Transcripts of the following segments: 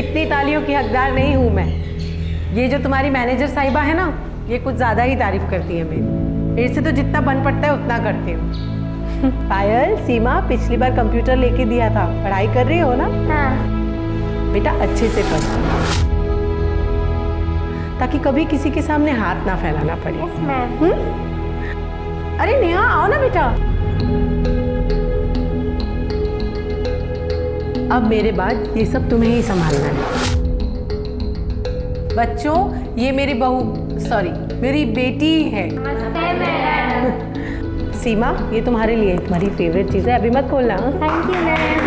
इतनी तालियों की हकदार नहीं हूँ मैं। ये जो तुम्हारी मैनेजर साहिबा है ना, ये कुछ ज़्यादा ही तारीफ करती है मेरी। मेरे से तो जितना बन पड़ता है उतना करती हूँ। पायल, सीमा पिछली बार कंप्यूटर लेके दिया था, पढ़ाई कर रही हो ना? हाँ। बेटा अच्छे से पढ़, ताकि कभी किसी के सामने हाथ ना फैलाना पड़े। Yes ma'am. अरे नेहा आओ ना बेटा। अब मेरे बाद ये सब तुम्हें ही संभालना है। बच्चों, ये मेरी बहू, सॉरी मेरी बेटी है। नमस्ते मैम। सीमा, ये तुम्हारे लिए तुम्हारी फेवरेट चीज़ है, अभी मत खोलना। Thank you ma'am.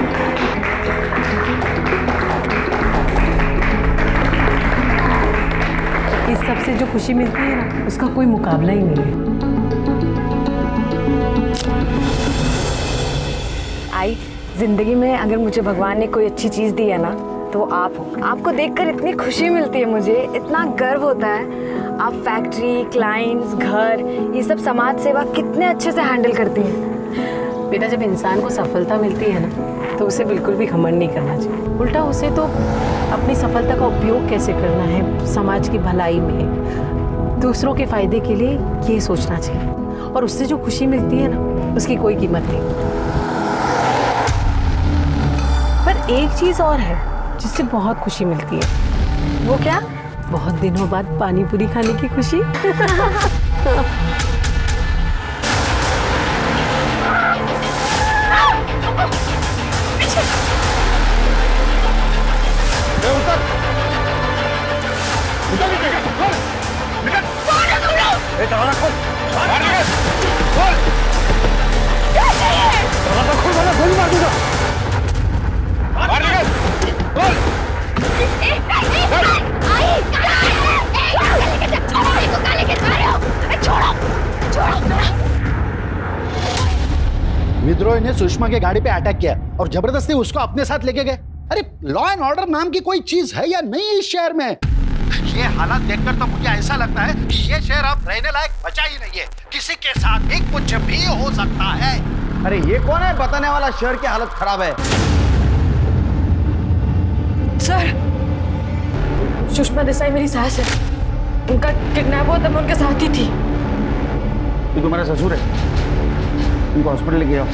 इस सब से जो खुशी मिलती है ना, उसका कोई मुकाबला ही नहीं है। आई, जिंदगी में अगर मुझे भगवान ने कोई अच्छी चीज़ दी है ना, तो आप हो। आपको देखकर इतनी खुशी मिलती है, मुझे इतना गर्व होता है। आप फैक्ट्री, क्लाइंट्स, घर, ये सब समाज सेवा कितने अच्छे से हैंडल करती हैं। बेटा, जब इंसान को सफलता मिलती है ना, तो उसे बिल्कुल भी घमंड नहीं करना चाहिए। उल्टा उसे तो अपनी सफलता का उपयोग कैसे करना है समाज की भलाई में, दूसरों के फायदे के लिए, ये सोचना चाहिए। और उससे जो खुशी मिलती है ना, उसकी कोई कीमत नहीं। पर एक चीज़ और है जिससे बहुत खुशी मिलती है। वो क्या? बहुत दिनों बाद पानी पूरी खाने की खुशी। विद्रोही ने सुषमा के गाड़ी पे अटैक किया और जबरदस्ती उसको अपने साथ लेके गए। अरे लॉ एंड ऑर्डर नाम की कोई चीज है या नहीं इस शहर में? ये हालात देखकर तो मुझे ऐसा लगता है कि ये शहर अब रहने लायक बचा ही नहीं है। किसी के साथ भी कुछ भी हो सकता है। अरे ये कौन है बताने वाला? शहर की हालत खराब है। सर, सुषमा देसाई मेरी सास है। उनका किडनैप हुआ तब मैं उनके साथ ही थी। ये तुम्हारा ससुर है, उनको हॉस्पिटल लेके जाओ।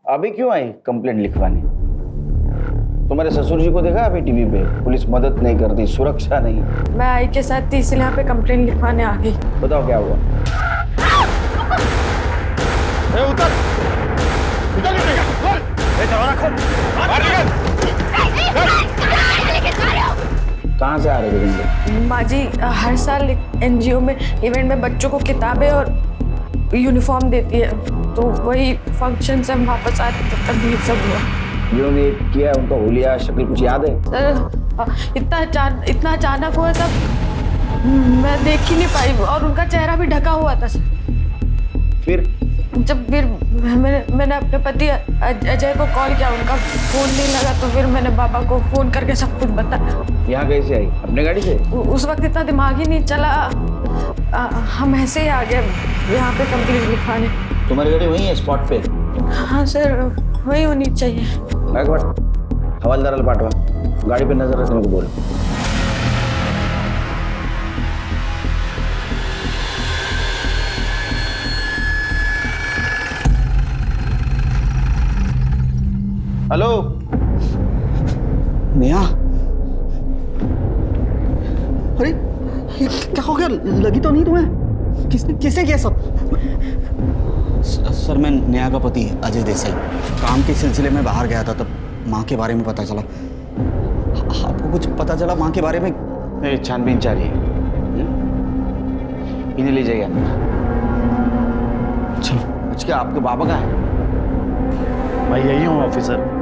अभी क्यों आई कंप्लेंट लिखवाने? तुम्हारे ससुर जी को देखा अभी टीवी पे? पुलिस मदद नहीं करती, सुरक्षा नहीं। मैं आई के साथ थी, इसलिए यहाँ पे कंप्लेंट लिखवाने आ गई। बताओ क्या हुआ? उतर उतर कहाँ से आ रहे थे? माँ जी, हर साल एनजीओ में इवेंट में बच्चों को किताबें और यूनिफॉर्म देती है, तो वही फंक्शन से हम वापस आ रहे थे, तब ये सब हुआ। जिन्होंने किया उनका होलिया शक्ल कुछ याद है? सर, इतना अचानक हुआ सब, मैं देख ही नहीं पाई और उनका चेहरा भी ढका हुआ था। फिर मैंने अपने पति अजय को कॉल किया, उनका फोन नहीं लगा, तो फिर मैंने पापा को फोन करके सब कुछ बताया। यहाँ कैसे आई? अपने गाड़ी से? उस वक्त इतना दिमाग ही नहीं चला, हम ऐसे ही आ गए यहाँ पे कंप्लेंट लिखवाने। तुम्हारी गाड़ी वही है स्पॉट पे? हाँ सर, वही होनी चाहिए। हवालदाराला पाठवा, गाड़ी पे नजर रखने को बोलो। हेलो नेहा, अरे ये क्या हो गया? लगी तो नहीं तुम्हें? किसने किया सब? सर, मैं नेहा का पति अजय देसाई काम के सिलसिले में बाहर गया था, तब माँ के बारे में पता चला। आपको कुछ पता चला माँ के बारे में? मेरी छानबीन जारी है, इन्हें ले जाइए अंदर। चलो। कुछ क्या आपके बाबा का है? मैं यही हूँ ऑफिसर।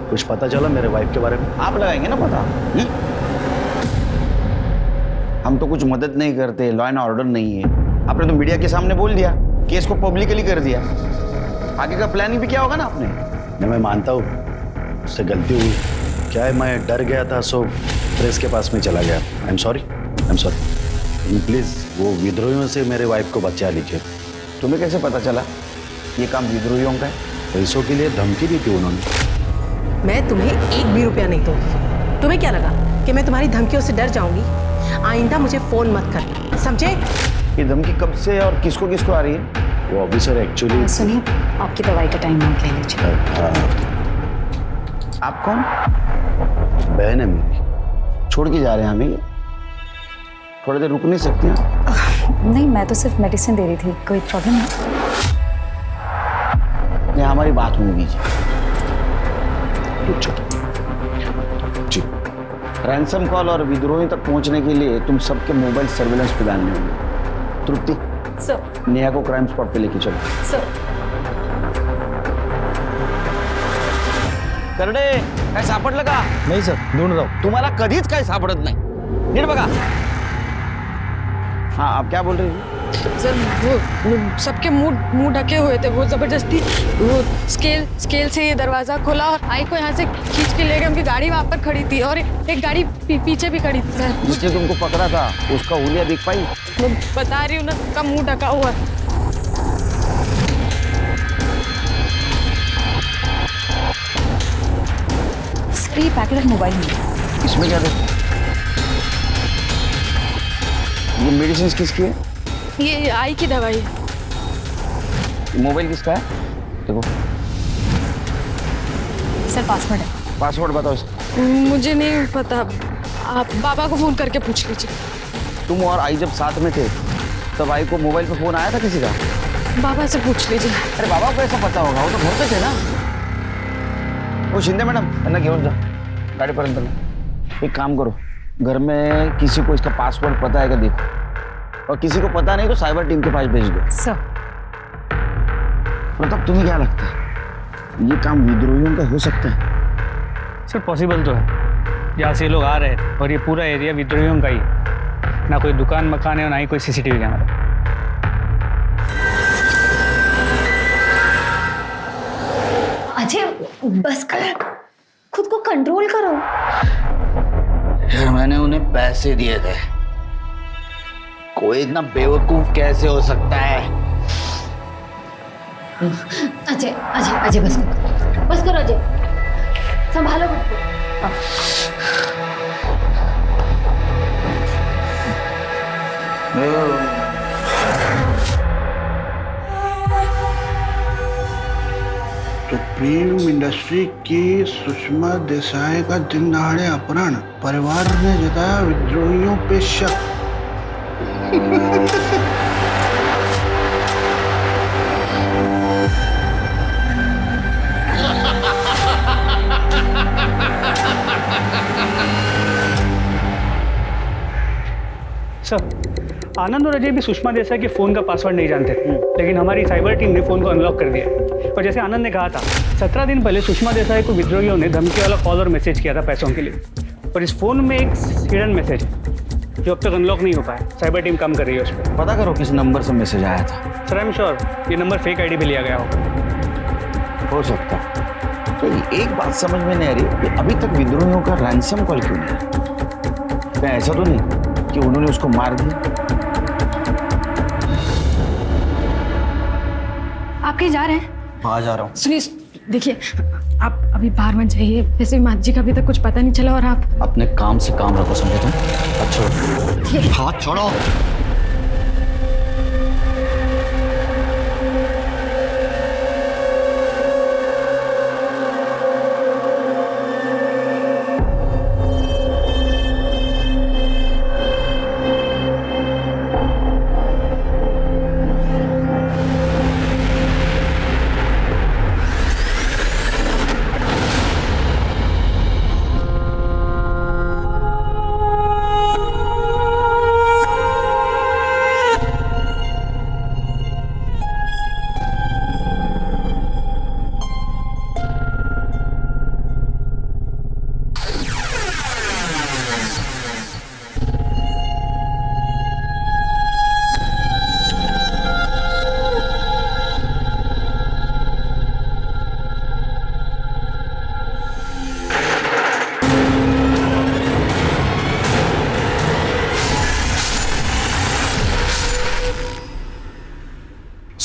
कुछ पता चला मेरे वाइफ के बारे में? आप लगाएंगे ना पता। हम तो कुछ मदद नहीं करते, लॉ एंड ऑर्डर नहीं है। आपने तो मीडिया के सामने बोल दिया, केस को पब्लिकली कर दिया। आगे का प्लानिंग भी क्या होगा ना आपने? नहीं, मैं मानता हूँ उससे गलती हुई। क्या है, मैं डर गया था, सो प्रेस के पास में चला गया। आई एम सॉरी, प्लीज वो विद्रोहियों से मेरे वाइफ को बचा लीजिए। तुम्हें कैसे पता चला ये काम विद्रोहियों का है? पैसों के लिए धमकी दी थी उन्होंने। मैं तुम्हें एक भी रुपया नहीं दूंगी। तुम्हें क्या लगा कि मैं तुम्हारी धमकियों से डर जाऊंगी? आइंदा मुझे फोन मत कर, समझे? ये धमकी कब से और किसको किसको आ रही है? वो ऑफिसर एक्चुअली सुनिए, आपकी दवाई का टाइम नोट ले लीजिए। आप कौन? बहन है मेरी। छोड़ के जा रहे हैं हमें? थोड़ी देर रुक नहीं सकती हैं? नहीं, मैं तो सिर्फ मेडिसिन दे रही थी, कोई प्रॉब्लम है? नहीं, हमारी बात होने दीजिए। जी रैंसम कॉल और विद्रोही तक पहुंचने के लिए तुम सबके मोबाइल सर्विलेंस पे डालने होंगे। तृप्ति, सर। नेहा को क्राइम स्पॉट पे लेके चलो। सर। करडे, काय सापडलं का? नहीं सर, ढूंढ रहा हूँ। तुम्हाला कधीच काय सापडत नाही। नीट बघा। हाँ, आप क्या बोल रही हो? सर, वो सबके मुंह ढके हुए थे, वो जबरदस्ती वो स्केल से ये दरवाजा खोला और आई को यहाँ से खींच के ले गए। उनकी गाड़ी वहाँ पर खड़ी थी और एक गाड़ी पीछे भी खड़ी थी। सर, जिसने तुमको पकड़ा था उसका हुलिया दिख पाई? मैं बता रही हूँ ना, सबका मुंह ढका हुआ है। सर, ये पैकेट ऑफ मोबाइल में। इसमें क्या देखो? ये मेडिसिन किसकी है? ये आई की दवाई है। मोबाइल किसका है? देखो, सर, पासवर्ड है। पासवर्ड बताओ इसका। मुझे नहीं पता, आप बाबा को फोन करके पूछ लीजिए। तुम और आई जब साथ में थे तब आई को मोबाइल पे फोन आया था किसी का? बाबा से पूछ लीजिए। अरे बाबा को ऐसा पता होगा, वो तो घर पे थे ना। वो शिंदे मैडम है ना, घेऊन जा गाडीपर्यंत ना। एक काम करो, घर में किसी को इसका पासवर्ड पता है क्या देखो, और किसी को पता नहीं तो साइबर टीम के पास भेज दो। सर, प्रताप, तुम्हें क्या लगता है ये काम विद्रोहियों का हो सकता है? सर पॉसिबल तो है। यहाँ से ये लोग आ रहे हैं और ये पूरा एरिया विद्रोहियों का ही है। ना कोई दुकान मकान है और ना ही कोई सीसीटीवी कैमरा। अजय बस कर, खुद को कंट्रोल करो। यार मैंने उन्हें पैसे दिए थे, कोई इतना बेवकूफ कैसे हो सकता है? अजय अजय अजय बस करो अजय, संभालो खुद को। तो फिल्म इंडस्ट्री की सुषमा देसाई का दिन दहाड़े अपहरण, परिवार ने जताया विद्रोहियों पे शक। सर, आनंद और अजय भी सुषमा देसाई के फ़ोन का पासवर्ड नहीं जानते, लेकिन हमारी साइबर टीम ने फ़ोन को अनलॉक कर दिया। और जैसे आनंद ने कहा था, 17 दिन पहले सुषमा देसाई को विद्रोहियों ने धमकी वाला कॉल और मैसेज किया था पैसों के लिए। और इस फ़ोन में एक हिडन मैसेज है जो अब तक अनलॉक नहीं हो पाया। साइबर टीम काम कर रही है उस पर। पता करो किस नंबर से मैसेज आया था। सर, आई एम श्योर ये नंबर फेक आईडी पे लिया गया होगा। हो सकता है। तो एक बात समझ में नहीं आ रही कि अभी तक विद्रोहियों का रैंसम कॉल क्यों नहीं आया? क्या ऐसा तो नहीं कि उन्होंने उसको मार दिया? आप कहीं जा रहे हैं? हाँ, जा रहा हूँ। सुनिए, देखिए, आप अभी बाहर मत जाइए। वैसे भी माँ जी का अभी तक कुछ पता नहीं चला और आप अपने काम से काम रखो, समझे तुम? अच्छा, हाथ छोड़ो।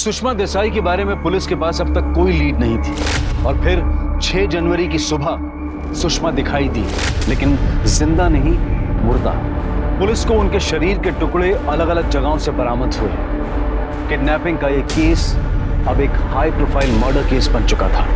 सुषमा देसाई के बारे में पुलिस के पास अब तक कोई लीड नहीं थी और फिर 6 जनवरी की सुबह सुषमा दिखाई दी, लेकिन जिंदा नहीं, मुर्दा। पुलिस को उनके शरीर के टुकड़े अलग अलग जगहों से बरामद हुए। किडनैपिंग का ये केस अब एक हाई प्रोफाइल मर्डर केस बन चुका था।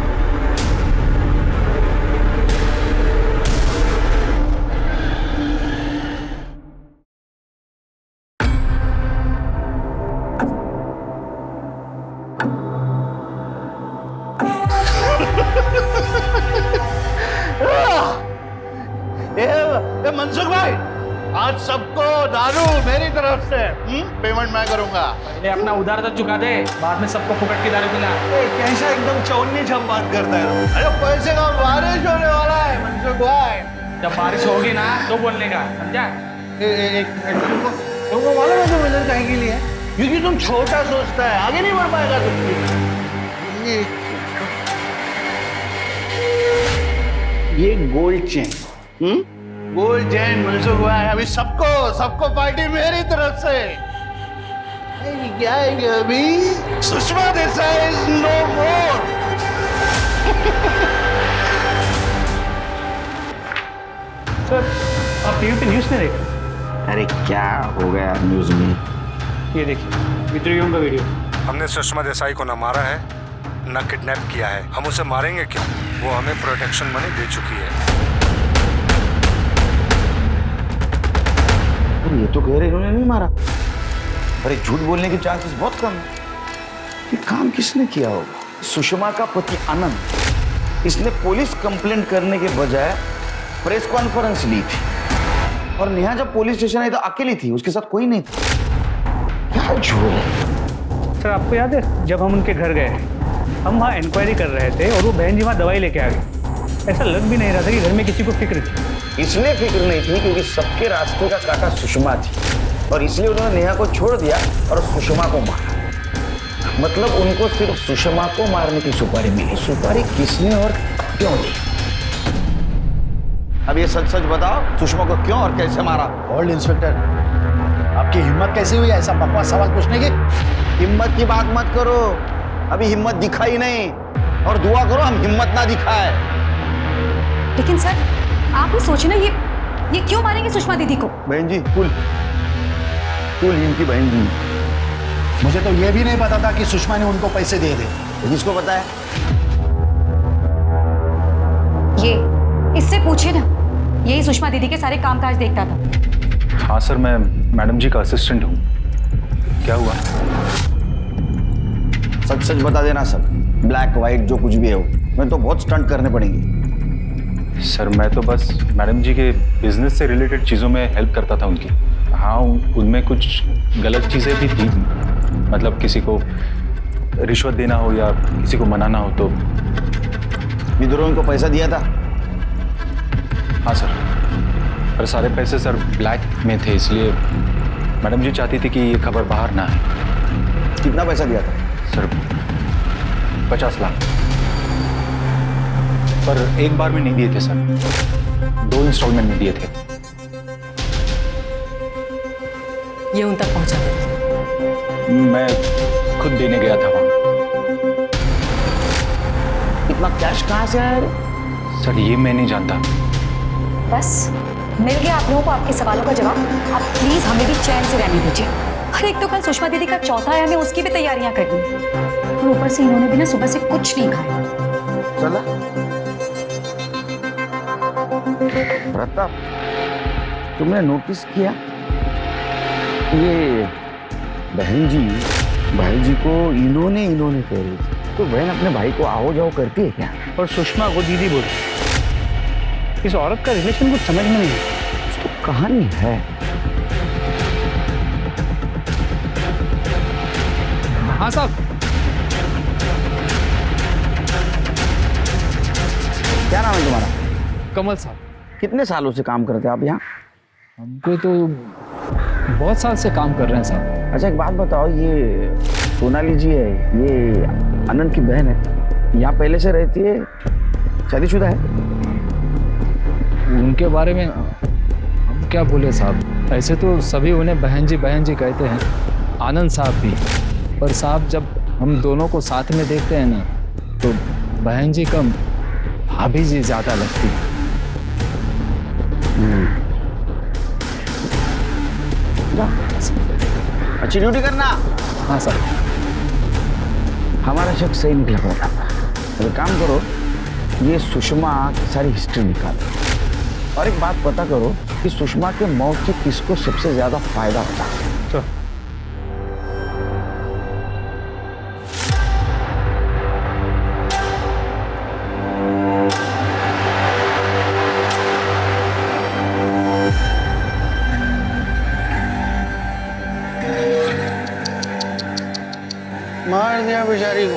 ए मनसुख भाई, आज सबको दारू मेरी तरफ से पेमेंट मैं करूंगा। पहले अपना उधार तो चुका दे, बाद में सबको फुकट की दारू पिला। कैसा एकदम चौनी छम बात करता है। अरे पैसे का बारिश होने वाला है मनसुख भाई। जब बारिश होगी ना तो बोलने का, समझा? तुमको मालूम है तुम इधर कहीं के लिए? क्योंकि तुम छोटा सोचता है, आगे नहीं बढ़ पाएगा तुम। ये gold chain, gold chain Mansukh भाई, अभी सबको पार्टी मेरी तरफ से। क्या है कि अभी Sushma Desai is no more. Sir, आप टीवी पे न्यूज़ नहीं देख? अरे क्या हो गया न्यूज में? ये देखिए विद्रोहियों का वीडियो। हमने सुषमा देसाई को न मारा है न किडनैप किया है। हम उसे मारेंगे क्यों? वो हमें प्रोटेक्शन मनी दे चुकी है। ये तो कह रहे इन्होंने नहीं मारा। अरे झूठ बोलने के चांसेस बहुत कम है। ये काम किसने किया होगा? सुषमा का पति आनंद। इसने पुलिस कंप्लेंट करने के बजाय प्रेस कॉन्फ्रेंस ली थी और नेहा जब पुलिस स्टेशन आई तो अकेली थी, उसके साथ कोई नहीं था। क्या झूठ है? सर, आपको याद है जब हम उनके घर गए, हम वहाँ इंक्वायरी कर रहे थे और वो बहन जी वहाँ दवाई लेके आ गई। ऐसा लग भी नहीं रहा था कि घर में किसी को फिक्र थी। इसलिए फिक्र नहीं थी क्योंकि सबके रास्ते का कांटा सुषमा थी और इसलिए उन्होंने नेहा को छोड़ दिया और सुषमा को मारा। मतलब उनको सिर्फ सुषमा को मारने की सुपारी मिली। सुपारी किसने और क्यों दी? अब ये सच सच बताओ, सुषमा को क्यों और कैसे मारा? होल्ड इंस्पेक्टर, आपकी हिम्मत कैसे हुई ऐसा बकवास सवाल पूछने की? हिम्मत की बात मत करो, अभी हिम्मत दिखाई नहीं, और दुआ करो हम हिम्मत ना दिखाए। लेकिन सर, आप ही सोचिए ना, ये क्यों मारेंगे सुषमा दीदी को? बहन जी, कुल इनकी बहन जी। मुझे तो ये भी नहीं पता था कि सुषमा ने उनको पैसे दे दे। किसको पता है? ये इससे पूछे ना, यही सुषमा दीदी के सारे कामकाज देखता था। हाँ सर, मैं मैडम जी का असिस्टेंट हूँ। क्या हुआ? सच सच बता देना सब, ब्लैक व्हाइट जो कुछ भी है वो। मैं तो बहुत स्टंट करने पड़ेंगे। सर, मैं तो बस मैडम जी के बिजनेस से रिलेटेड चीज़ों में हेल्प करता था उनकी। हाँ, उनमें कुछ गलत चीज़ें भी थी, मतलब किसी को रिश्वत देना हो या किसी को मनाना हो तो। विद्रोहियों को पैसा दिया था? हाँ सर, पर सारे पैसे सर ब्लैक में थे, इसलिए मैडम जी चाहती थी कि ये खबर बाहर ना आए। कितना पैसा दिया था? सर 50 लाख, पर एक बार में नहीं दिए थे सर, 2 इंस्टॉलमेंट में दिए थे। ये उन तक पहुंचा देते। मैं खुद देने गया था वहाँ। इतना कैश कहाँ से आया रे? सर, ये मैं नहीं जानता। बस मिल गया आप लोगों को आपके सवालों का जवाब। आप प्लीज हमें भी चैन से रहने दीजिए। हर एक तो कल सुषमा दीदी का चौथा है, हमें उसकी भी तैयारियां करनी है और ऊपर से इन्होंने भी ना सुबह से कुछ नहीं खाया। चला प्रताप, तुमने नोटिस किया ये बहन जी भाई जी को इन्होंने कह रही थी, तो बहन अपने भाई को आओ जाओ करती है क्या? और सुषमा को दीदी बोली। इस औरत का रिलेशन कुछ समझ में नहीं है। कुछ तो कहानी है। हाँ साहब। क्या नाम है तुम्हारा? कमल साहब। कितने सालों से काम करते हैं आप यहाँ? हमको तो बहुत साल से काम कर रहे हैं साहब। अच्छा, एक बात बताओ, ये सोनाली जी है, ये आनंद की बहन है, यहाँ पहले से रहती है, शादीशुदा है? उनके बारे में हम क्या बोले साहब, ऐसे तो सभी उन्हें बहन जी कहते हैं, आनंद साहब भी। पर साहब, जब हम दोनों को साथ में देखते हैं ना, तो बहन जी कम भाभी जी ज्यादा लगती है। अच्छी ड्यूटी करना। हाँ सर। हमारा शक सही निकला पड़ा था। तो काम करो, ये सुषमा की सारी हिस्ट्री निकालो और एक बात पता करो कि सुषमा के मौत से किसको सबसे ज्यादा फायदा होता है। मार दिया बेचारी को।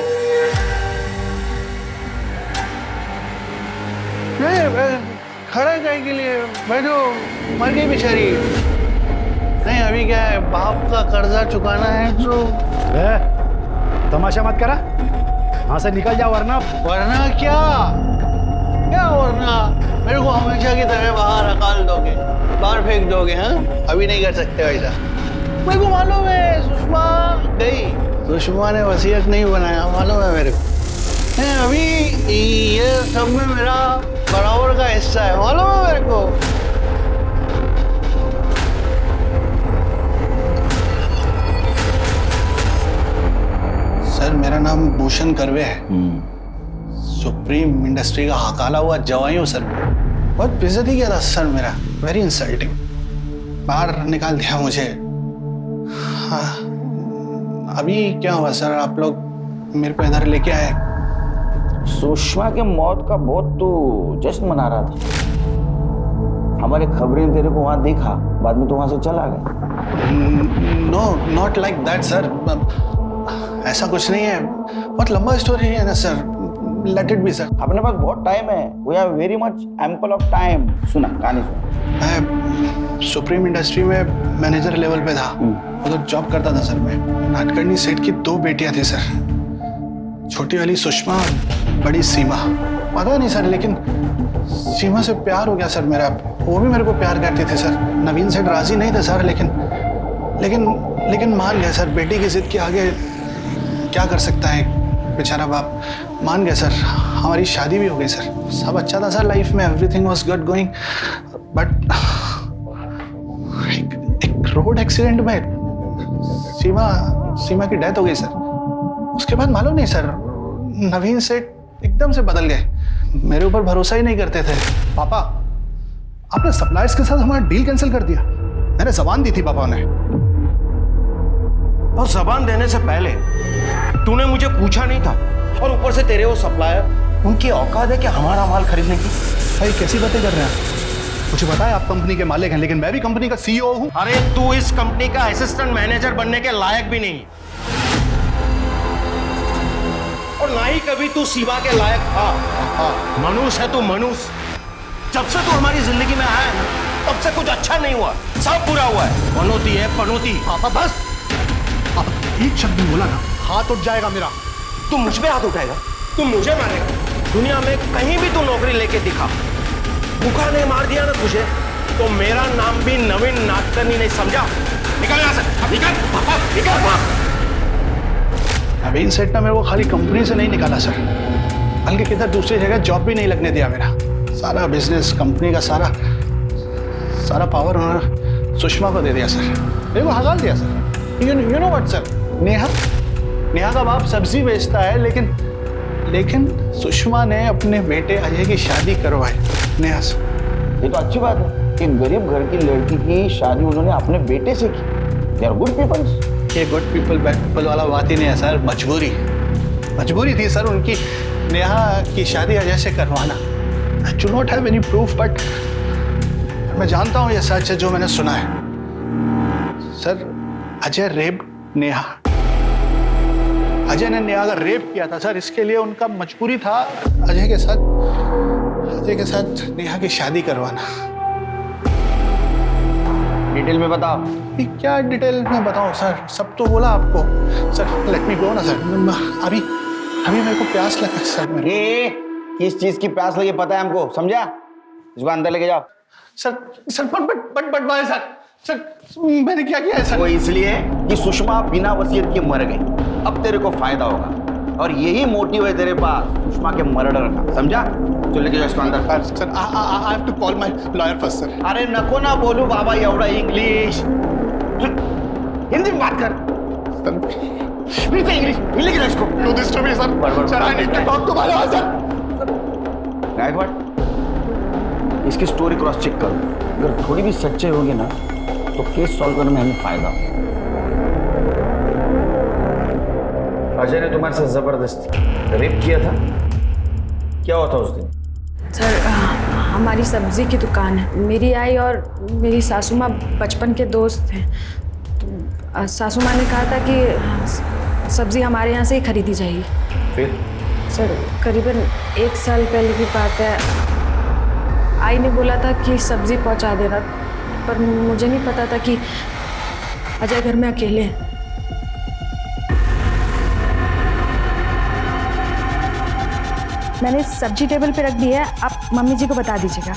नहीं, खड़ा काय के लिए बैठो, मर गई बेचारी। नहीं अभी क्या है, बाप का कर्जा चुकाना है तो। तमाशा मत करा, वहां से निकल जाओ वरना। वरना क्या क्या वरना? मेरे को हमेशा की तरह बाहर हकाल दोगे, बाहर फेंक दोगे? हाँ, अभी नहीं कर सकते वैसा। मेरे को मालूम है सुषमा गई, सुषमा ने वसीयत नहीं बनाया, मालूम है मेरे को। नहीं अभी ये सब में मेरा बराबर का हिस्सा है, मालूम है मेरे को। सर मेरा नाम भूषण करवे है, सुप्रीम इंडस्ट्री का हकाला हुआ जवाई हूँ सर। बहुत बेइज्जती किया था सर मेरा, वेरी इंसल्टिंग। बाहर निकाल दिया मुझे। हाँ, अभी क्या हुआ सर, आप लोग मेरे को इधर लेके आए? सुषमा के मौत का बहुत तो जश्न मना रहा था। हमारे खबरें तेरे को वहां देखा, बाद में तो वहां से चला गया। No not like that sir, ऐसा कुछ नहीं है। बहुत लंबा स्टोरी है ना sir, let it be sir. अपने पास बहुत टाइम है, we have very much ample of time. सुना कहानी सुना। मैं सुप्रीम इंडस्ट्री में मैनेजर लेवल पे था, उधर जॉब करता था सर मैं। नाटकर्णी सेठ की 2 बेटियां थी सर, छोटी वाली सुषमा, बड़ी सीमा। पता नहीं सर, लेकिन सीमा से प्यार हो गया सर मेरा, वो भी मेरे को प्यार करती थी सर। नवीन सेठ राजी नहीं थे सर, लेकिन मान गया सर। बेटी की जिद के आगे क्या कर सकता है बेचारा बाप। मान गया सर, हमारी शादी भी हो गई सर, सब अच्छा था सर लाइफ में, everything was good going. But एक रोड एक्सीडेंट में सीमा की डेथ हो गई सर। उसके बाद मालूम नहीं सर, नवीन सेठ एकदम से बदल गए, मेरे ऊपर भरोसा ही नहीं करते थे। पापा, आपने सप्लायर्स के साथ हमारा डील कैंसिल कर दिया। मैंने जबान दी थी पापा ने। और जबान देने से पहले तूने मुझे पूछा नहीं था, और ऊपर से तेरे वो सप्लायर, उनकी औकात है कि हमारा माल खरीदने की। भाई कैसी बातें कर रहे हैं? मुझे पता है आप कंपनी के मालिक हैं, लेकिन मैं भी कंपनी का सीईओ हूं। अरे तू इस कंपनी का असिस्टेंट मैनेजर बनने के लायक भी नहीं, और ना ही कभी तू सीमा के लायक था। मनुष्य है तू, मनुष्य। जब से तू हमारी जिंदगी में आया है ना, तब से कुछ अच्छा नहीं हुआ, सब बुरा हुआ है। पनौती है पनौती। पापा बस, आप एक शब्द भी बोला ना, हाथ उठ जाएगा मेरा। तू मुझ पे हाथ उठाएगा, तू मुझे मारेगा। दुनिया में कहीं भी तू नौकरी लेके दिखा, भूखा नहीं मार दिया ना तुझे, तो मेरा नाम भी नवीन नाटकर्णी नहीं, समझा? निकल यहाँ से, निकल पापा, निकल पापा। नवीन सेठ ने मेरे को खाली कंपनी से नहीं निकाला सर, बल्कि किधर दूसरी जगह जॉब भी नहीं लगने दिया मेरा। सारा बिजनेस, कंपनी का सारा पावर उन्होंने सुषमा को दे दिया सर, मेरे को हकाल दिया sir. You know what sir, Neha का बाप सब्जी बेचता है, लेकिन सुषमा ने अपने बेटे अजय की शादी करवाई नेहा से। ये तो अच्छी बात है कि गरीब घर की लड़की की शादी उन्होंने अपने बेटे से की। They are good peoples. ये गुड पीपल बैड पीपल वाला बात ही नहीं है सर, मजबूरी थी सर उनकी नेहा की शादी अजय से करवाना। I do not have any proof, but मैं जानता हूँ ये सच है जो मैंने सुना है सर। अजय रेप नेहा, अजय ने नेहा का रेप किया था सर, इसके लिए उनका मजबूरी था अजय के साथ नेहा की शादी करवाना। डिटेल में बताओ। ये क्या डिटेल में बताऊं सर, सब तो बोला आपको सर। लेट मी गो ना सर, अभी मेरे को प्यास लगा सर। मेरे किस चीज की प्यास लगी पता है हमको, समझा? इसको अंदर लेके जाओ। सर बट सर मैंने क्या किया है सर? वो इसलिए कि सुषमा बिना वसीयत के मर गई। अब तेरे को फायदा होगा, और यही मोटिव है तेरे पास सुषमा के मर्डर का, समझा? चल लेके जाओ इसको अंदर। Sir I have to call my lawyer first sir. अरे नको ना बोलू बाबा एवढा इंग्लिश, तू हिंदी में बात कर। इंग्लिश लेके जाओ इसको। Do this to me sir. Sir I need to talk to my lawyer sir. Gaikwad, इसकी स्टोरी क्रॉस चेक करो, अगर थोड़ी भी सच्चाई होगी ना तो केस सॉल्व करने में हमें फायदा होगा। अजय ने तुम्हारे साथ जबरदस्ती रेप किया था, क्या हुआ था उस दिन? सर हमारी सब्जी की दुकान है, मेरी आई और मेरी सासू माँ बचपन के दोस्त थे। तो सासू माँ ने कहा था कि सब्जी हमारे यहाँ से ही खरीदी जाएगी। फिर? सर करीबन 1 साल पहले की बात है, आई ने बोला था कि सब्जी पहुँचा देना, पर मुझे नहीं पता था कि अजय घर में अकेले हैं। मैंने सब्जी टेबल पे रख दी है, आप मम्मी जी को बता दीजिएगा।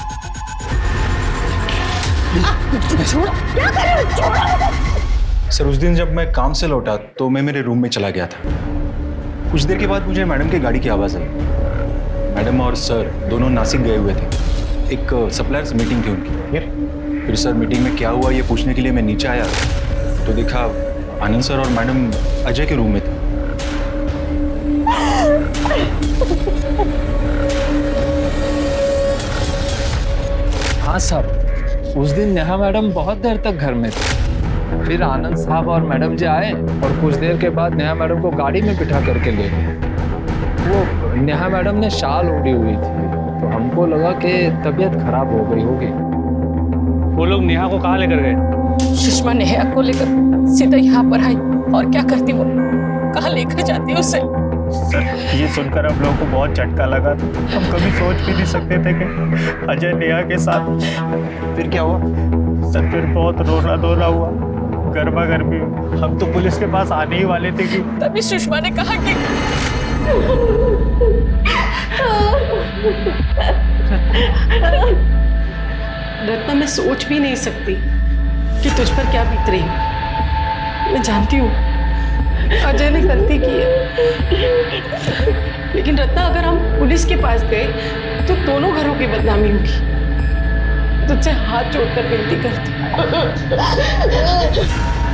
क्या कर रहे हो? छोड़ो। सर उस दिन जब मैं काम से लौटा तो मैं मेरे रूम में चला गया था। कुछ देर के बाद मुझे मैडम की गाड़ी की आवाज़ आई। मैडम और सर दोनों नासिक गए हुए थे, एक सप्लायर्स मीटिंग थी उनकी। फिर सर मीटिंग में क्या हुआ ये पूछने के लिए मैं नीचे आया तो देखा आनंद सर और मैडम अजय के रूम में थे। हाँ साहब, उस दिन नेहा मैडम बहुत देर तक घर में थी। फिर आनंद साहब और मैडम जी आए और कुछ देर के बाद नेहा मैडम को गाड़ी में बिठा करके ले गए। वो नेहा मैडम ने शाल ओढ़ी हुई थी तो हमको लगा कि तबीयत खराब हो गई होगी। वो लोग नेहा को कहाँ लेकर गए? सुषमा नेहा को लेकर सीधा यहाँ पर आई, और क्या करती वो, कहाँ लेकर जाती उसे? सर ये सुनकर हम लोगों को बहुत झटका लगा था। हम कभी सोच भी नहीं सकते थे कि अजय नेहा के साथ। फिर क्या हुआ? सर फिर बहुत रोना धोना हुआ, गर्मा गर्मी। हम तो पुलिस के पास आने ही वाले थे कि तभी सुषमा ने कहा कि रत्ना, मैं सोच भी नहीं सकती कि तुझ पर क्या बीत रही है। मैं जानती हूँ अजय ने गलती की है, लेकिन रत्ना अगर हम पुलिस के पास गए तो दोनों घरों की बदनामी होगी। तुझसे हाथ जोड़कर विनती करती,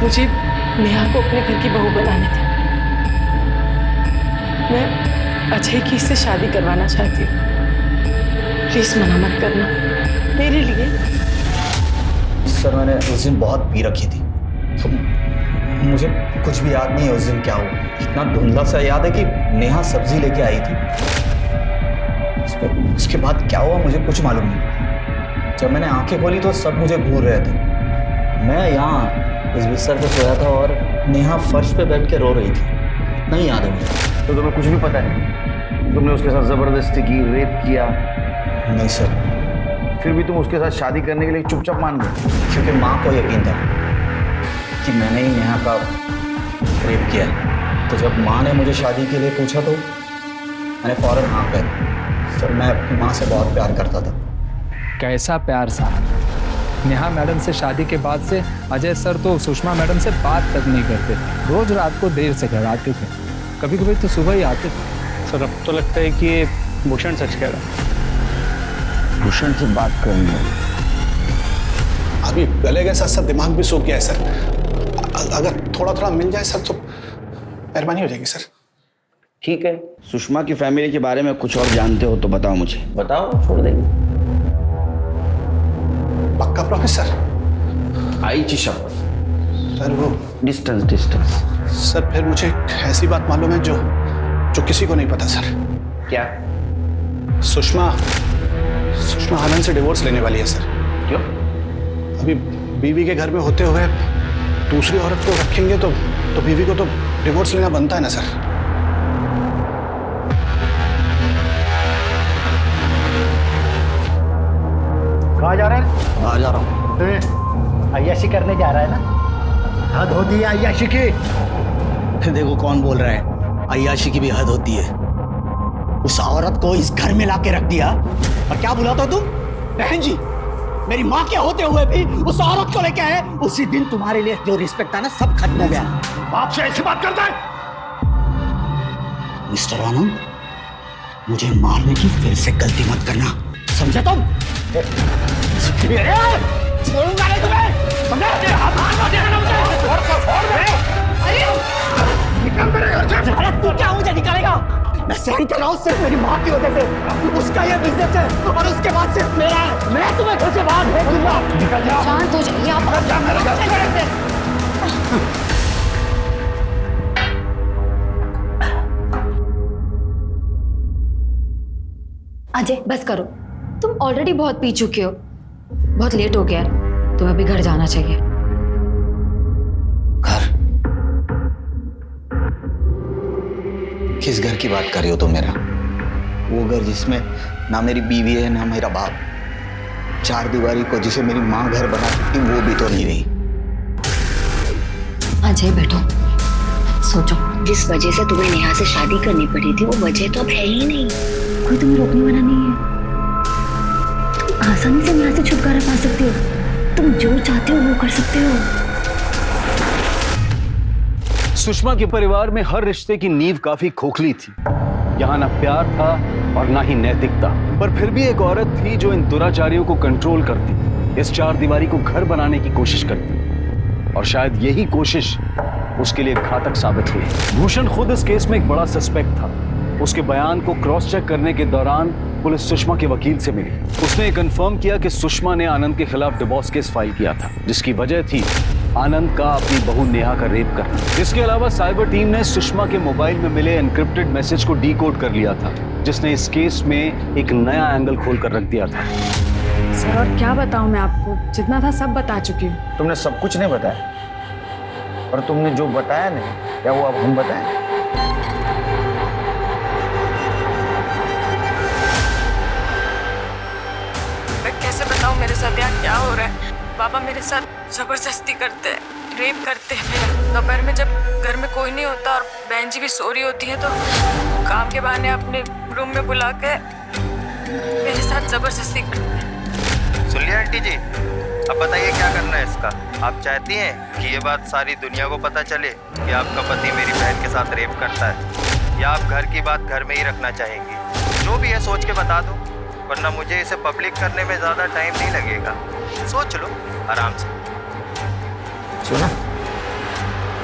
मुझे नेहा को अपने घर की बहू बनाने थे। मैं अजय की इससे शादी करवाना चाहती हूँ, प्लीज मना मत करना मेरे लिए। सर मैंने उस दिन बहुत पी रखी थी, तो मुझे कुछ भी याद नहीं है उस दिन क्या हुआ। इतना धुंधला सा याद है कि नेहा सब्जी लेके आई थी, उसके बाद क्या हुआ मुझे कुछ मालूम नहीं। जब मैंने आंखें खोली तो सब मुझे घूर रहे थे। मैं यहाँ इस बिस्तर पे सोया था और नेहा फर्श पे बैठ के रो रही थी, इतना ही याद है मुझे। तो तुम्हें कुछ भी पता नहीं? तुमने उसके साथ जबरदस्ती की, रेप किया? नहीं सर। फिर भी तुम उसके साथ शादी करने के लिए चुपचाप मान गए? क्योंकि माँ को यकीन था कि मैंने ही नेहा का रेप किया। तो जब माँ ने मुझे शादी के लिए पूछा तो मैंने फौरन हाँ कर दी। सर मैं अपनी माँ से बहुत प्यार करता था। कैसा प्यार साहब? नेहा मैडम से शादी के बाद से अजय सर तो सुषमा मैडम से बात तक नहीं करते। रोज रात को देर से घर आते थे, कभी कभी तो सुबह ही आते थे। सर अब तो लगता है कि ये भूषण सच कह रहा। भूषण से बात करनी है? अभी गले के साथ साथ दिमाग भी सूख गया है सर। अगर थोड़ा थोड़ा मिल जाए सर तो मेहरबानी हो जाएगी सर। ठीक है, सुषमा की फैमिली के बारे में कुछ और जानते हो तो बताओ मुझे। बताओ, छोड़ देंगे। पक्का प्रॉमिस सर? आईची शपथ सर। वो डिस्टेंस सर, फिर मुझे ऐसी बात मालूम है जो किसी को नहीं पता सर। क्या? सुषमा आनंद से डिवोर्स लेने वाली है सर। क्यों? अभी बीवी के घर में होते हुए दूसरी औरत को रखेंगे तो बीवी को तो डिवोर्स लेना बनता है ना सर। कहाँ जा रहा है? आ जा रहा हूँ। अय्याशी करने जा रहा है ना? हद होती है अय्याशी की। देखो कौन बोल रहा है, अय्याशी की भी हद होती है। उस औरत को इस घर में लाके रख दिया और क्या बुलाता तुम? बहन जी, मेरी माँ के होते हुए भी उस औरत को लेके आए। उसी दिन तुम्हारे लिए जो रिस्पेक्ट था ना सब खत्म हो गया। बाप से ऐसी बात करता है? मिस्टर आनंद, मुझे मारने की फिर से गलती मत करना, समझे तुम? छोड़ूंगा नहीं तुम्हें, समझे? हाथ देना मुझे। निकल मेरे घर से। अरे तू क्या मुझे निकालेगा? मैं सहन कर रहा हूँ सिर्फ मेरी माँ की वजह से। उसका ये बिजनेस है और उसके बाद सिर्फ मेरा है। मैं तुम्हें घर से बाहर भेज दूंगा। निकल जाओ। शांत हो जाइए आप। अजय बस करो, तुम ऑलरेडी बहुत पी चुके हो, बहुत लेट हो गया, तुम्हें अभी घर जाना चाहिए। घर? किस घर की बात कर रही हो तुम मेरा? वो घर जिसमें ना मेरी बीवी है ना मेरा बाप, चार दीवारी को जिसे मेरी माँ घर बना सकती वो भी तो नहीं रही। अजय बैठो, सोचो। जिस वजह से तुम्हें नेहा से शादी करनी पड़ी थी वो वजह तो अब है ही नहीं। कोई तुम्हें रोकने वाला नहीं है। तुम आसानी से नेहा से छुटकारा पा सकते हो, तुम जो चाहते हो वो कर सकते हो। सुषमा के परिवार में हर रिश्ते की नींव काफी खोखली थी। यहाँ ना प्यार था और ना ही नैतिकता, पर फिर भी एक औरत थी जो इन दुराचारियों को कंट्रोल करती, इस चार दीवारी को घर बनाने की कोशिश करती, और शायद यही कोशिश उसके लिए घातक साबित हुई। भूषण खुद इस केस में एक बड़ा सस्पेक्ट था। उसके बयान को क्रॉस चेक करने के दौरान पुलिस सुषमा के वकील से मिली। उसने ये कंफर्म किया कि सुषमा ने आनंद के खिलाफ डिवोर्स केस फाइल किया था, जिसकी वजह थी आनंद का अपनी बहू नेहा का रेप करना। इसके अलावा साइबर टीम ने सुषमा के मोबाइल में मिले एनक्रिप्टेड मैसेज को डीकोड कर लिया था, जिसने इस केस में एक नया एंगल खोल कर रख दिया था। सर और क्या बताऊं मैं आपको, जितना था सब बता चुकी हूँ। तुमने सब कुछ नहीं बताया, और तुमने जो बताया नहीं, क्या वो अब हम बताएं? मैं कैसे बताऊं मेरे साथ यहाँ क्या हो रहा है? पापा मेरे साथ जबरदस्ती करते हैं, रेप करते हैं मेरा। दोपहर में जब घर में कोई नहीं होता और बहन जी भी सो रही होती है तो काम के बहाने अपने रूम में बुला के मेरे साथ जबरदस्ती करते हैं। सुनिए आंटी जी, अब बताइए क्या करना है इसका? आप चाहती हैं कि ये बात सारी दुनिया को पता चले कि आपका पति मेरी बहन के साथ रेप करता है, या आप घर की बात घर में ही रखना चाहेंगी? जो भी है सोच के बता दो, वरना मुझे इसे पब्लिक करने में ज़्यादा टाइम नहीं लगेगा। सोच लो आराम से। सुना,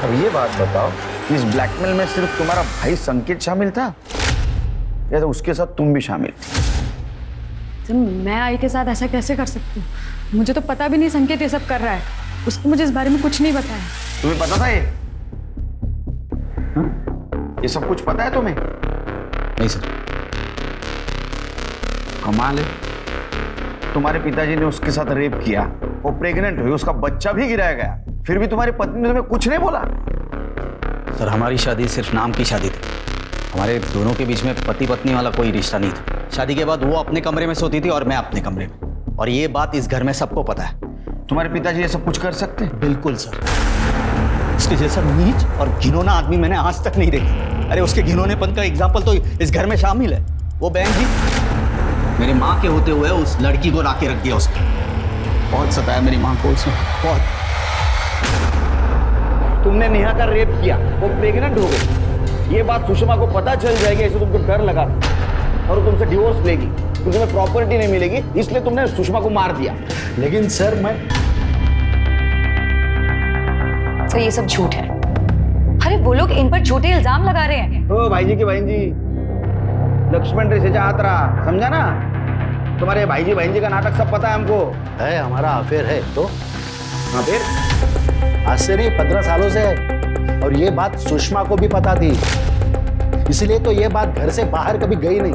अब ये बात बताओ, इस ब्लैकमेल में सिर्फ तुम्हारा भाई संकेत शामिल था या तो उसके साथ तुम भी शामिल थी? सर मैं आई के साथ ऐसा कैसे कर सकती हूँ? मुझे तो पता भी नहीं संकेत ये सब कर रहा है, उसने मुझे इस बारे में कुछ नहीं बताया। तुम्हें पता था ये? हाँ? ये सब कुछ पता है तुम्हें? नहीं सर। कमाल है, तुम्हारे पिताजी ने उसके साथ रेप किया, वो प्रेग्नेंट हुई, उसका बच्चा भी गिराया गया, फिर भी तुम्हारी पत्नी ने तुम्हें कुछ नहीं बोला? सर हमारी शादी सिर्फ नाम की शादी थी, हमारे दोनों के बीच में पति पत्नी वाला कोई रिश्ता नहीं था। शादी के बाद वो अपने कमरे में सोती थी और मैं अपने कमरे में, और ये बात इस घर में सबको पता है। तुम्हारे पिताजी ये सब कुछ कर सकते हैं? बिल्कुल सर, उसके जैसा नीच और घिनौना आदमी मैंने आज तक नहीं देखा। अरे उसके घिनौनेपन का एग्जाम्पल तो इस घर में शामिल है। वो बहन जी मेरी माँ के होते हुए उस लड़की को लाके रख दिया उसने, बहुत सताया मेरी माँ को उसने, बहुत। तुमने नेहा का रेप किया, वो प्रेग्नेंट हो गई, ये बात सुषमा को पता चल जाएगी, ऐसे तुमको डर लगा और वो तुमसे डिवोर्स लेगी, तो तुम्हें प्रॉपर्टी नहीं मिलेगी, इसलिए तुमने सुषमा को मार दिया। लेकिन सर मैं सर ये सब झूठ है। अरे वो लोग इन पर झूठे इल्जाम लगा रहे हैं। ओ भाई जी की बहन जी, लक्ष्मण रेषा हाथ रहा, समझा ना? तुम्हारे भाई जी बहन जी का नाटक सब पता है हमको। है, हमारा अफेयर है तो हाँ फिर आज से नहीं 15 सालों से है, और ये बात सुषमा को भी पता थी, इसलिए तो ये बात घर से बाहर कभी गई नहीं।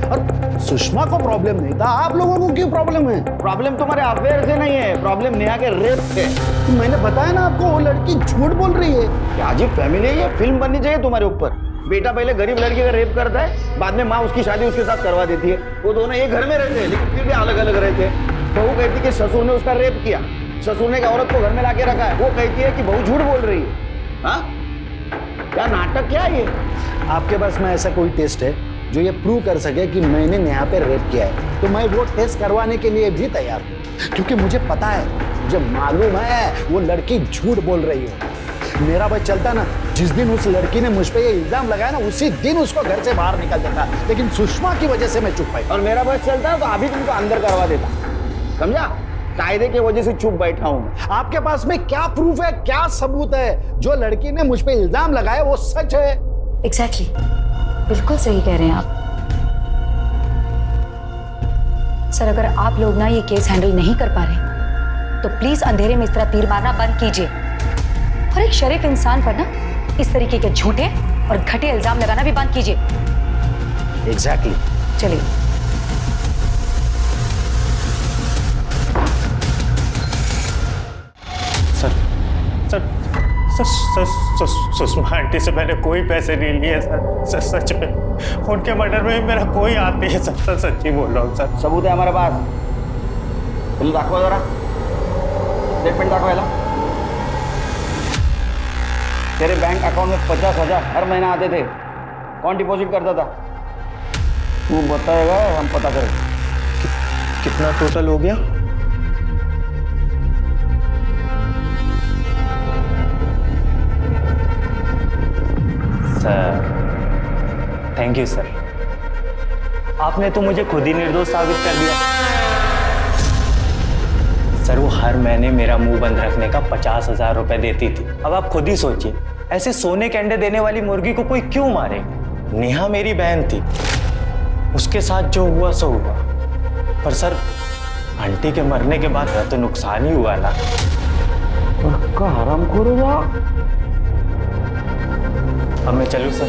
और सुषमा को प्रॉब्लम नहीं था, आप लोगों को क्यों प्रॉब्लम है? प्रॉब्लम तुम्हारे अफेयर से नहीं है, प्रॉब्लम नेहा के रेप से। तो मैंने बताया ना आपको, वो लड़की झूठ बोल रही है। क्या अजीब फैमिली है ये, फिल्म बननी चाहिए तुम्हारे ऊपर। बेटा पहले गरीब लड़की का रेप करता है, बाद में माँ उसकी शादी उसके साथ करवा देती है। वो दोनों एक घर में रहते हैं लेकिन फिर भी अलग अलग रहते हैं। बहू कहती कि ससुर ने उसका रेप किया, ससुर ने एक औरत को घर में लाके रखा है, वो कहती है कि बहू झूठ बोल रही है। हाँ, क्या नाटक क्या है ये? आपके पास में ऐसा कोई टेस्ट है जो ये प्रूव कर सके कि मैंने नेहा पे रेप किया है? तो मैं वो टेस्ट करवाने के लिए भी तैयार हूँ, क्योंकि मुझे पता है, मुझे मालूम है वो लड़की झूठ बोल रही है। मेरा भाई चलता ना जिस दिन उस लड़की ने मुझ पे ये इल्जाम लगाया ना, उसी दिन उसको घर से बाहर निकल देता, लेकिन सुषमा की वजह से मैं चुप पाई। और मेरा बस चलता तो अभी तुमको अंदर करवा देता, समझा? कायदे की वजह से चुप बैठा हूँ। आपके पास में क्या प्रूफ है, क्या सबूत है? जो लड़की ने मुझ पे इल्जाम लगाया वो सच है? एग्जैक्टली, बिल्कुल सही कह रहे हैं आप। सर, अगर आप लोग ना ये केस हैंडल नहीं कर पा रहे तो प्लीज अंधेरे में इस तरह तीर मारना बंद कीजिए, और एक शरीफ इंसान पर ना इस तरीके के झूठे और घटे इल्जाम लगाना भी बंद कीजिए। एग्जैक्टली। चलिए। सर सुषमा आंटी से मैंने कोई पैसे नहीं लिए सर, सच में उनके मर्डर में मेरा कोई हाथ नहीं है सर, सच्ची बोल रहा हूँ सर। सबूत है हमारे पास, तुम दाखवा जरा, स्टेटमेंट दाखवायला। तेरे बैंक अकाउंट में 50,000 हर महीना आते थे, कौन डिपॉजिट करता था? तू बताएगा, हम पता करें। कितना टोटल हो गया? सर, थैंक यू सर, आपने तो मुझे खुद ही निर्दोष साबित कर दिया। सर, वो हर महीने मेरा मुंह बंद रखने का 50,000 रुपए देती थी। अब आप खुद ही सोचिए, ऐसे सोने के अंडे देने वाली मुर्गी को कोई क्यों मारे? नेहा मेरी बहन थी, उसके साथ जो हुआ सो हुआ, पर सर आंटी के मरने के बाद तो नुकसान ही हुआ ना। हरामखोर हो जाओ। अब मैं चलूं सर?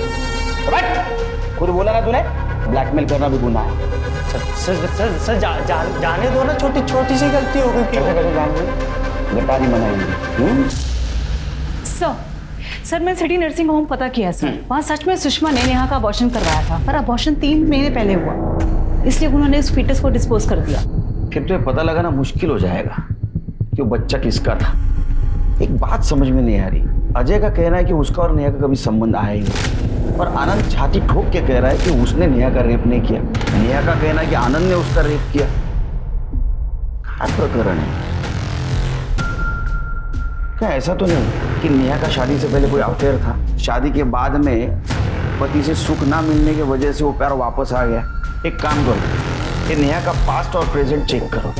खुद बोला ना तूने, ब्लैकमेल करना भी गुनाह है। सर जाने दो ना, छोटी छोटी सी गलती हो गई। कैसे जान दो? गटारी मनाएंगे। सर, मैं सिटी नर्सिंग होम पता किया सर, वहाँ सच में सुषमा ने नेहा का अबॉर्शन करवाया था, पर अबॉर्शन 3 महीने पहले हुआ, इसलिए उन्होंने उस फीटस को डिस्पोज कर दिया। फिर तो पता लगाना मुश्किल हो जाएगा कि वो बच्चा किसका था। एक बात समझ में नहीं आ रही, अजय का कहना है कि उसका और नेहा का कभी संबंध आया ही नहीं, और आनंद छाती ठोक के कह रहा है कि उसने नेहा का रेप नहीं किया। नेहा का कहना है कि आनंद ने उसका रेप किया। क्या प्रकरण है? क्या ऐसा तो नहीं कि नेहा का शादी से पहले कोई अफेयर था, शादी के बाद में पति से सुख ना मिलने की वजह से वो प्यार वापस आ गया? एक काम करो, ये नेहा का पास्ट और प्रेजेंट चेक करो,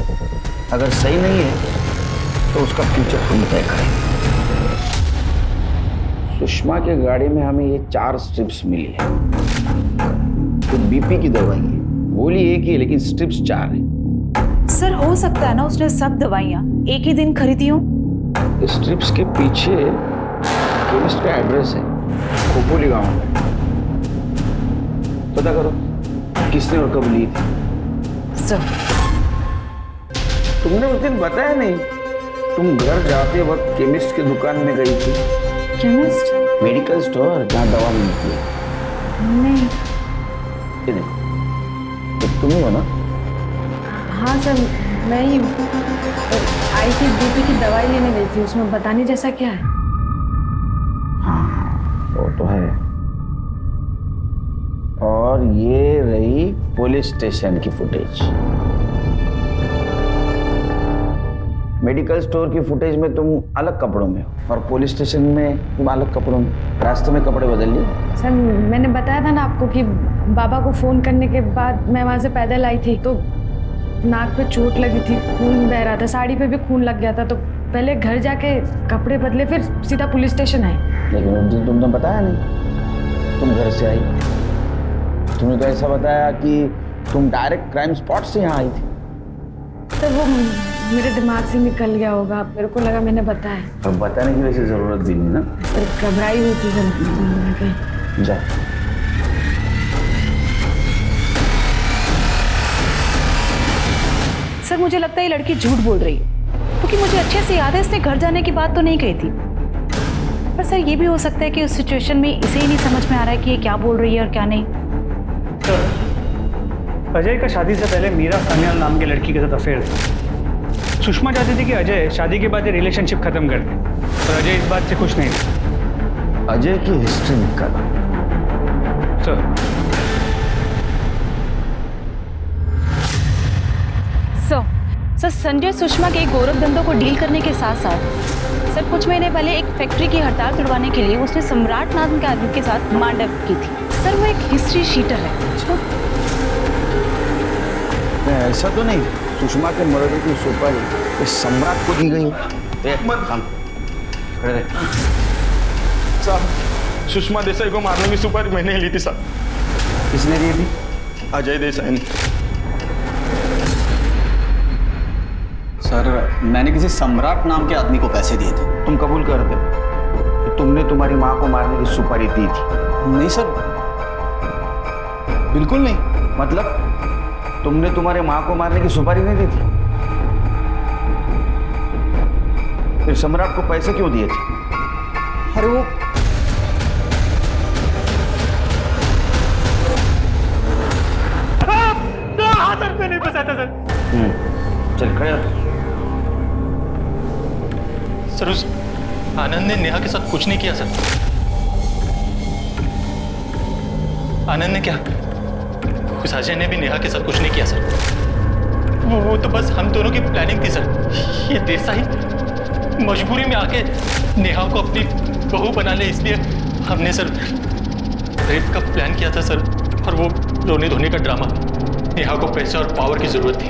अगर सही नहीं है तो उसका फ्यूचर हम तय करेंगे। सुषमा के गाड़ी में हमें ये 4 स्ट्रिप्स मिली है, तो बीपी की दवाई है, गोली एक ही है लेकिन स्ट्रिप्स 4 है। सर, हो सकता है ना उसने सब दवाइयाँ एक ही दिन खरीदी हो। स्ट्रिप्स के पीछे केमिस्ट का एड्रेस है, खोपोली गांव में। पता करो किसने और कब ली थी। सर, तुमने उस दिन बताया नहीं, तुम घर जाते वक्त केमिस्ट की दुकान में गई थी। केमिस्ट? मेडिकल स्टोर जहाँ दवा मिलती है। नहीं। ये देखो, तो तुम ही हो ना? हाँ सर, मैं ही आई थी, बीपी की दवाई लेने गई थी, उसमें बताने जैसा क्या है? हाँ, वो तो है। और ये रही पुलिस स्टेशन की फुटेज। मेडिकल स्टोर की फुटेज में तुम अलग कपड़ों में हो, और पुलिस स्टेशन में तुम अलग कपड़ों में। रास्ते में कपड़े बदल लिए? सर, मैंने बताया था ना आपको कि बाबा को फ़ोन करने के बाद मैं वहाँ से पैदल आई थी, तो नाक पे चोट लगी थी, खून बह रहा था, साड़ी पे भी खून लग गया था, तो पहले घर जाके कपड़े बदले, फिर सीधा पुलिस स्टेशन आए। लेकिन उस दिन तुमने बताया नहीं, तुम घर से आई। तुमने तो ऐसा बताया कि तुम डायरेक्ट क्राइम स्पॉट से यहाँ आई थी। तो वो मेरे दिमाग से निकल गया होगा, मेरे को लगा मैंने बताया। अब बताने की वैसे जरूरत भी नहीं ना। सर, घबराई हुई थी सर। जा। सर, मुझे लगता है ये लड़की झूठ बोल रही है, क्योंकि मुझे अच्छे से याद है इसने घर जाने की बात तो नहीं कही थी। पर सर, ये भी हो सकता है कि उस सिचुएशन में इसे ही नहीं समझ में आ रहा है कि ये क्या बोल रही है और क्या नहीं। सर, अजय का शादी से पहले मीरा सान्याल नाम की लड़की के साथ अफेयर था। सुषमा चाहती थी कि अजय शादी के बाद ये रिलेशनशिप खत्म कर दे, पर अजय इस बात से खुश नहीं था। अजय की हिस्ट्री निकाला। सर, सर संजय सुषमा के गोरख धंधों को डील करने के साथ साथ सर कुछ महीने पहले एक फैक्ट्री की हड़ताल तुड़वाने के लिए उसने सम्राट नाम के आदमी के साथ मारपीट की थी। सर वो एक हिस्ट्री शीटर है। ऐसा तो नहीं सुषमा के मर्डर की सुपारी इस सम्राट को दी गई। खड़े रहे। साहब सुषमा देसाई को मारने की सुपारी मैंने ली थी साहब। किसने दी थी? अजय देसाई ने। सर मैंने किसी सम्राट नाम के आदमी को पैसे दिए थे। तुम कबूल करते हो कि तुमने तुम्हारी माँ को मारने की सुपारी दी थी? नहीं सर, बिल्कुल नहीं। मतलब तुमने तुम्हारे माँ को मारने की सुपारी नहीं दी थी? फिर सम्राट को पैसे क्यों दिए थे? अरे वो हाँ सर, मैं नहीं फंसा था सर। चल खड़े रहो। सर उस आनंद ने नेहा के साथ कुछ नहीं किया सर। आनंद ने क्या, उस अजय ने भी नेहा के साथ कुछ नहीं किया सर। वो तो बस हम दोनों की प्लानिंग थी सर। ये देसाई मजबूरी में आके नेहा को अपनी बहू बना ले, इसलिए हमने सर रेप का प्लान किया था सर। और वो रोने धोने का ड्रामा, नेहा को पैसे और पावर की जरूरत थी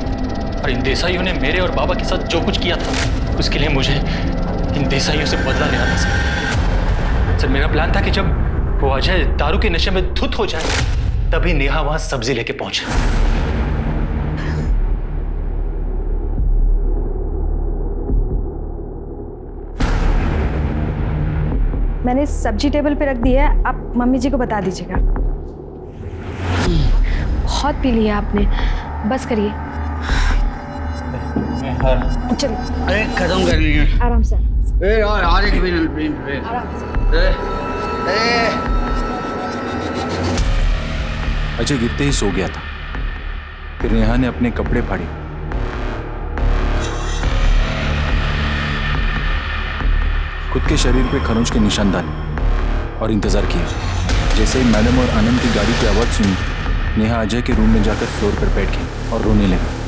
और इन देसाइयों ने मेरे और बाबा के साथ जो कुछ किया था उसके लिए मुझे इन देसाइयों से बदला लेना था सर। सर मेरा प्लान था कि जब वो अजय दारू के नशे में धुत हो जाए तभी नेहा वहां सब्जी लेके पहुंचे। मैंने सब्जी टेबल पे रख दी है, आप मम्मी जी को बता दीजिएगा। बहुत पी लिया आपने, बस करिए। चलिए खत्म कर लीजिए आराम से। आज एक भी आराम से। अजय गिरते ही सो गया था। फिर नेहा ने अपने कपड़े फाड़े, खुद के शरीर पे खरोंच के निशान डाले और इंतजार किया। जैसे ही मैडम और आनंद की गाड़ी की आवाज सुनी, नेहा अजय के रूम में जाकर फ्लोर पर बैठ गई और रोने लगी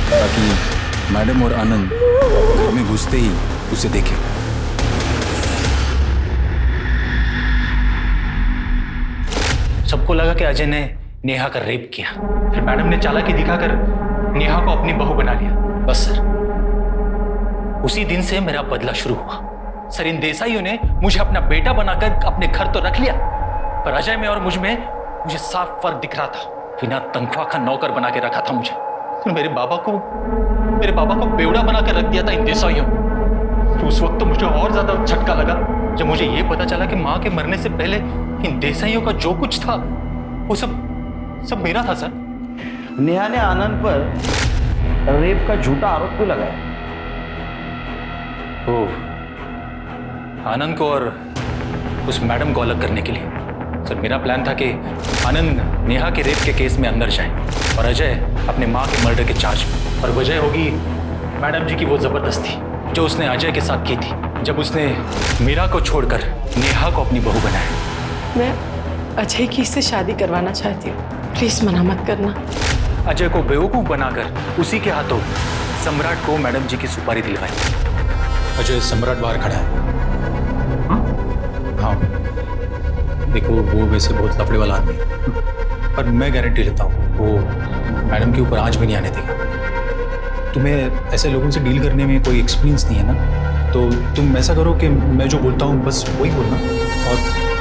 ताकि मैडम और आनंद घर में घुसते ही उसे देखे। सबको लगा कि अजय ने नेहा का रेप किया। फिर मैडम ने चालाकी दिखाकर नेहा को अपनी बहू बना लिया। बस सर उसी दिन से मेरा बदला शुरू हुआ। सर इन देसाइयों ने मुझे अपना बेटा बनाकर अपने घर तो रख लिया, पर अजय में और मुझ में मुझे साफ फर्क दिख रहा था। बिना तनख्वाह का नौकर बना के रखा था मुझे। तो मेरे बाबा को बेवड़ा बना कर रख दिया था इन देसाइयों। तो उस वक्त तो मुझे और ज्यादा झटका लगा जब मुझे ये पता चला कि माँ के मरने से पहले इन देसाइयों का जो कुछ था वो सब मेरा था सर। नेहा ने आनंद पर रेप का झूठा आरोप क्यों लगाया? आनंद को और उस मैडम को अलग करने के लिए। सर मेरा प्लान था कि आनंद नेहा के रेप के केस में अंदर जाए और अजय अपने माँ के मर्डर के चार्ज में। और वजह होगी मैडम जी की वो जबरदस्ती जो उसने अजय के साथ की थी जब उसने मीरा को छोड़कर नेहा को अपनी बहू बनाया। मैं अजय की इससे शादी करवाना चाहती हूँ, प्लीज मना मत करना। अजय को बेवकूफ बनाकर उसी के हाथों सम्राट को मैडम जी की सुपारी दिलवाई। अजय सम्राट बाहर खड़ा है। हाँ देखो वो वैसे बहुत लफड़े वाला आदमी है, पर मैं गारंटी लेता हूँ वो मैडम के ऊपर आंच भी नहीं आने देगा। तुम्हें ऐसे लोगों से डील करने में कोई एक्सपीरियंस नहीं है ना, तो तुम ऐसा करो कि मैं जो बोलता हूँ बस वही बोलना और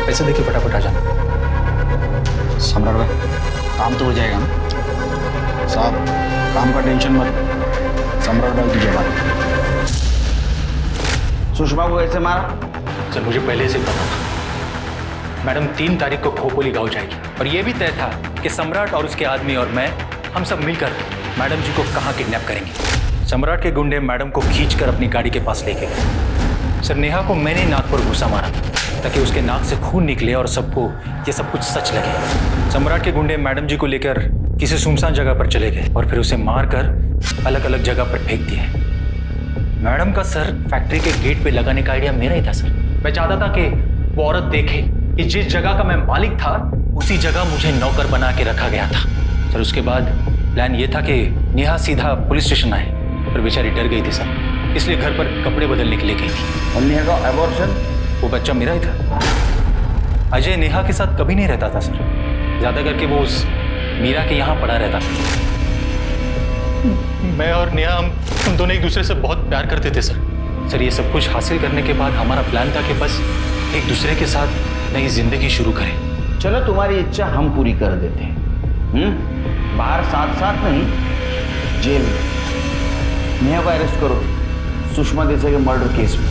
पैसे देके फटाफट आ जाना। सम्राट भाई काम तो हो जाएगा ना साहब, काम का टेंशन मत। सम्राट भाई की जवाब। सुषमा को कैसे मारा? सर मुझे पहले से पता था मैडम 3 तारीख को खोपोली गांव जाएगी और यह भी तय था कि सम्राट और उसके आदमी और मैं हम सब मिलकर मैडम जी को कहाँ किडनैप करेंगे। सम्राट के गुंडे मैडम को खींचकर अपनी गाड़ी के पास लेके गए। सर नेहा को मैंने नाक पर घुसा मारा ताकि उसके नाक से खून निकले और सबको ये सब कुछ सच लगे। सम्राट के गुंडे मैडम जी को लेकर किसी सुनसान जगह पर चले गए और फिर उसे मारकर अलग अलग जगह पर फेंक दिए। मैडम का सर फैक्ट्री के गेट पे लगाने का आइडिया मेरा ही था सर। मैं चाहता था कि वो औरत देखे कि जिस जगह का मैं मालिक था उसी जगह मुझे नौकर बना के रखा गया था। सर उसके बाद प्लान ये था कि नेहा सीधा पुलिस स्टेशन आए, पर बेचारी डर गई थी सर, इसलिए घर पर कपड़े बदलने के लिए गई थी। और नेहा का एबॉर्शन? वो बच्चा मेरा ही था। अजय नेहा के साथ कभी नहीं रहता था सर, ज्यादा करके वो उस मीरा के यहाँ पड़ा रहता था। मैं और नेहा हम दोनों एक दूसरे से बहुत प्यार करते थे सर। ये सब कुछ हासिल करने के बाद हमारा प्लान था कि बस एक दूसरे के साथ नई जिंदगी शुरू करें। चलो तुम्हारी इच्छा हम पूरी कर देते हैं। बाहर साथ साथ नहीं, जेल में नेहा को अरेस्ट करो सुषमा देसाई के मर्डर केस में।